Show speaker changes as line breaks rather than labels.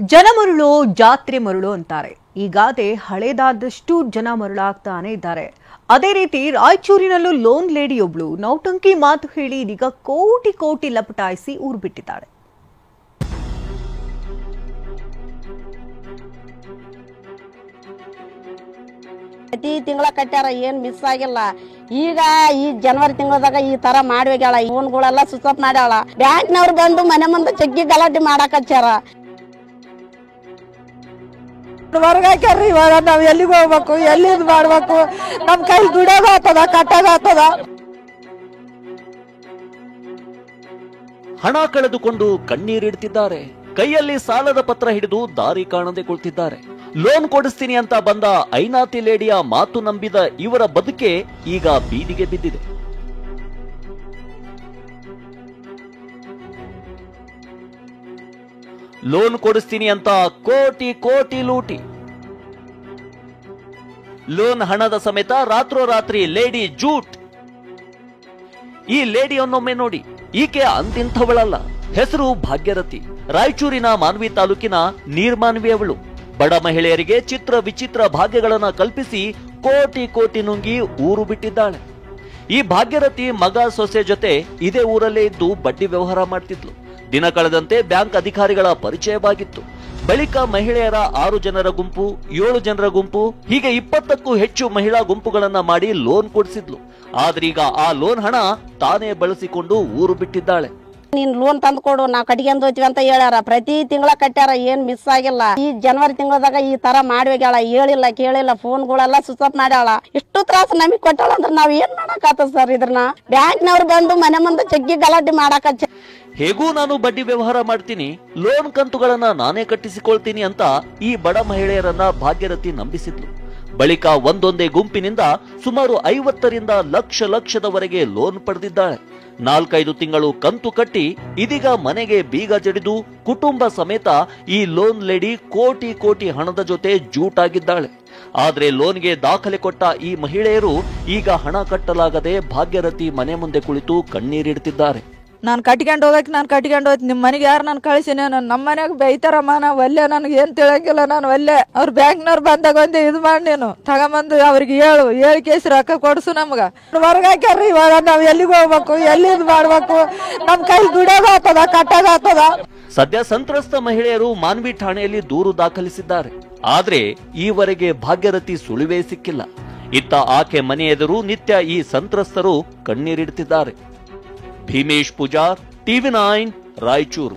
ಜನ ಮರುಳೋ ಜಾತ್ರೆ ಮರುಳೋ ಅಂತಾರೆ. ಈ ಗಾದೆ ಹಳೇದಾದಷ್ಟು ಜನ ಮರುಳಾಗ್ತಾನೆ ಇದ್ದಾರೆ. ಅದೇ ರೀತಿ ರಾಯಚೂರಿನಲ್ಲೂ ಲೋನ್ ಲೇಡಿಯೊಬ್ಳು ನೌಟಂಕಿ ಮಾತು ಹೇಳಿ ಇದೀಗ ಕೋಟಿ ಕೋಟಿ ಲಪಟಾಯಿಸಿ ಊರು ಬಿಟ್ಟಿದ್ದಾಳೆ.
ಪ್ರತಿ ತಿಂಗಳ ಕಟ್ಟಾರ, ಏನ್ ಮಿಸ್ ಆಗಿಲ್ಲ. ಈಗ ಈ ಜನವರಿ ತಿಂಗಳದಾಗ ಈ ತರ ಮಾಡಿ ಹೋಗ್ಯಾಳ. ಇವನ್ಗಳೆಲ್ಲ ಸುಸಪ್ ಮಾಡ್ಯಾಳ. ಬ್ಯಾಂಕ್ನವ್ರು ಬಂದು ಮನೆ ಮುಂದೆ ಜಗ್ಗಿ ಗಲಾಟೆ ಮಾಡಾಕ್ ಹಚ್ಚಾರ.
ಹೊರಗಾಕ್ಯಾರ್ರಿ. ಇವಾಗ ನಾವ್ ಎಲ್ಲಿಗೆ ಹೋಗ್ಬೇಕು, ಎಲ್ಲಿಂದ ಮಾಡ್ಬೇಕು, ನಮ್ ಕೈ ದುಡಿಯೋದ ಆಗ್ತದ, ಕಟ್ಟೋದ ಆಗ್ತದ.
ಹಣ ಕಳೆದುಕೊಂಡು ಕಣ್ಣೀರಿಡ್ತಿದ್ದಾರೆ. ಕೈಯಲ್ಲಿ ಸಾಲದ ಪತ್ರ ಹಿಡಿದು ದಾರಿ ಕಾಣದೆ ಕುಳಿತಿದ್ದಾರೆ. ಲೋನ್ ಕೊಡಿಸ್ತೀನಿ ಅಂತ ಬಂದ ಐನಾತಿ ಲೇಡಿಯ ಮಾತು ನಂಬಿದ ಇವರ ಬದುಕೆ ಈಗ ಬೀದಿಗೆ ಬಿದ್ದಿದೆ. ಲೋನ್ ಕೊಡಿಸ್ತೀನಿ ಅಂತ ಕೋಟಿ ಕೋಟಿ ಲೂಟಿ. ಲೋನ್ ಹಣದ ಸಮೇತ ರಾತ್ರೋರಾತ್ರಿ ಲೇಡಿ ಜೂಟ್. ಈ ಲೇಡಿಯನ್ನೊಮ್ಮೆ ನೋಡಿ, ಈಕೆ ಅಂತಿಂಥವಳಲ್ಲ. ಹೆಸರು ಭಾಗ್ಯರಥಿ. ರಾಯಚೂರಿನ ಮಾನ್ವಿ ತಾಲೂಕಿನ ನೀರ್ಮಾನ್ವಿ ಅವಳು. ಬಡ ಮಹಿಳೆಯರಿಗೆ ಚಿತ್ರ ವಿಚಿತ್ರ ಭಾಗ್ಯಗಳನ್ನ ಕಲ್ಪಿಸಿ ಕೋಟಿ ಕೋಟಿ ನುಂಗಿ ಊರು ಬಿಟ್ಟಿದ್ದಾಳೆ. ಈ ಭಾಗ್ಯರಥಿ ಮಗ ಸೊಸೆ ಜೊತೆ ಇದೇ ಊರಲ್ಲೇ ಇದ್ದು ಬಡ್ಡಿ ವ್ಯವಹಾರ ಮಾಡ್ತಿದ್ಲು. ದಿನ ಕಳೆದಂತೆ ಬ್ಯಾಂಕ್ ಅಧಿಕಾರಿಗಳ ಪರಿಚಯವಾಗಿತ್ತು. ಬಳಿಕ ಮಹಿಳೆಯರ 6 ಜನರ ಗುಂಪು, 7 ಜನರ ಗುಂಪು, ಹೀಗೆ 20ಕ್ಕೂ ಹೆಚ್ಚು ಮಹಿಳಾ ಗುಂಪುಗಳನ್ನ ಮಾಡಿ ಲೋನ್ ಕೊಡಿಸಿದ್ಲು. ಆದ್ರೀಗ ಆ ಲೋನ್ ಹಣ ತಾನೇ ಬಳಸಿಕೊಂಡು ಊರು ಬಿಟ್ಟಿದ್ದಾಳೆ.
ನೀನ್ ಲೋನ್ ತಂದು ಕೊಡು, ನಾವ್ ಕಟ್ಕೊಂಡ್ ಹೋಗ್ತೀವಿ ಅಂತ ಹೇಳ್ಯಾರ. ಪ್ರತಿ ತಿಂಗಳ ಕಟ್ಟಾರ, ಏನ್ ಮಿಸ್ ಆಗಿಲ್ಲ. ಈ ಜನವರಿ ತಿಂಗಳದಾಗ ಈ ತರ ಮಾಡಿ ಹೋಗ್ಯಾಳ. ಹೇಳಿಲ್ಲ ಕೇಳಿಲ್ಲ, ಫೋನ್ಗಳೆಲ್ಲ ಸುಸಪ್ ಮಾಡ್ಯಾಳ. ಇಷ್ಟು ತ್ರಾಸ ನಮಗ್ ಕೊಟ್ಟಾಳ ಅಂದ್ರೆ ನಾವ್ ಏನ್ ಮಾಡಕ್ ಆತ ಸರ್? ಇದ್ರನ್ನ ಬ್ಯಾಂಕ್ನವ್ರು ಬಂದು ಮನೆ ಮುಂದೆ ಜಗ್ಗಿ ಗಲಾಟೆ ಮಾಡಾಕ್ ಹಚ್ಚ.
ಹೇಗೂ ನಾನು ಬಡ್ಡಿ ವ್ಯವಹಾರ ಮಾಡ್ತೀನಿ, ಲೋನ್ ಕಂತುಗಳನ್ನ ನಾನೇ ಕಟ್ಟಿಸಿಕೊಳ್ತೀನಿ ಅಂತ ಈ ಬಡ ಮಹಿಳೆಯರನ್ನ ಭಾಗ್ಯರಥಿ ನಂಬಿಸಿದ್ಲು. ಬಳಿಕ ಒಂದೊಂದೇ ಗುಂಪಿನಿಂದ ಸುಮಾರು 50ರಿಂದ ಲಕ್ಷದವರೆಗೆ ಲೋನ್ ಪಡೆದಿದ್ದಾಳೆ. 4-5 ತಿಂಗಳು ಕಂತು ಕಟ್ಟಿ ಇದೀಗ ಮನೆಗೆ ಬೀಗ ಜಡಿದು ಕುಟುಂಬ ಸಮೇತ ಈ ಲೋನ್ ಲೇಡಿ ಕೋಟಿ ಕೋಟಿ ಹಣದ ಜೊತೆ ಜೂಟಾಗಿದ್ದಾಳೆ. ಆದ್ರೆ ಲೋನ್ಗೆ ದಾಖಲೆ ಕೊಟ್ಟ ಈ ಮಹಿಳೆಯರು ಈಗ ಹಣ ಕಟ್ಟಲಾಗದೆ ಭಾಗ್ಯರಥಿ ಮನೆ ಮುಂದೆ ಕುಳಿತು ಕಣ್ಣೀರಿಡ್ತಿದ್ದಾರೆ.
ನಾನ್ ಕಟ್ಕೊಂಡು ಹೋಯ್ತು. ನಿಮ್ ಮನೆಗೆ ಯಾರು ನಾನು ಕಳಿಸಿನ? ನಮ್ಮ ಮನೆಯಾಗ ಬೈತಾರಮ್ಮ, ನಾವ್ ಒಲ್ಲೆ, ನನಗೆ ಏನ್ ತಿಳಂಗಿಲ್ಲ, ನಾನು ಒಲ್ಲೆ. ಅವ್ರ ಬ್ಯಾಂಕ್ನವ್ರು ಬಂದಾಗ ಒಂದೇ ಇದು ಮಾಡಿ ನೀನು ತಗೊಂಬಂದು ಅವ್ರಿಗೆ ಹೇಳಿ ಕೇಸಿ ರೊಕ್ಕ ಕೊಡ್ಸು ನಮ್ಗ. ಹೊರಗಾಕ್ಯಾರ್ರಿ. ಇವಾಗ ನಾವ್ ಎಲ್ಲಿಗೆ ಹೋಗ್ಬೇಕು, ಎಲ್ಲಿಂದ ಮಾಡ್ಬೇಕು, ನಮ್ ಕೈ ದುಡಿಯೋದ ಆಗ್ತದ, ಕಟ್ಟೋದ ಆಗ್ತದ.
ಸದ್ಯ ಸಂತ್ರಸ್ತ ಮಹಿಳೆಯರು ಮಾನ್ವಿ ಠಾಣೆಯಲ್ಲಿ ದೂರು ದಾಖಲಿಸಿದ್ದಾರೆ. ಆದ್ರೆ ಈವರೆಗೆ ಭಾಗ್ಯರಥಿ ಸುಳಿವೇ ಸಿಕ್ಕಿಲ್ಲ. ಇತ್ತ ಆಕೆ ಮನೆ ಎದುರು ನಿತ್ಯ ಈ ಸಂತ್ರಸ್ತರು ಕಣ್ಣೀರಿಡ್ತಿದ್ದಾರೆ. ಭೀಮೇಶ್ ಪೂಜಾರ್, TV9 ರಾಯಚೂರು.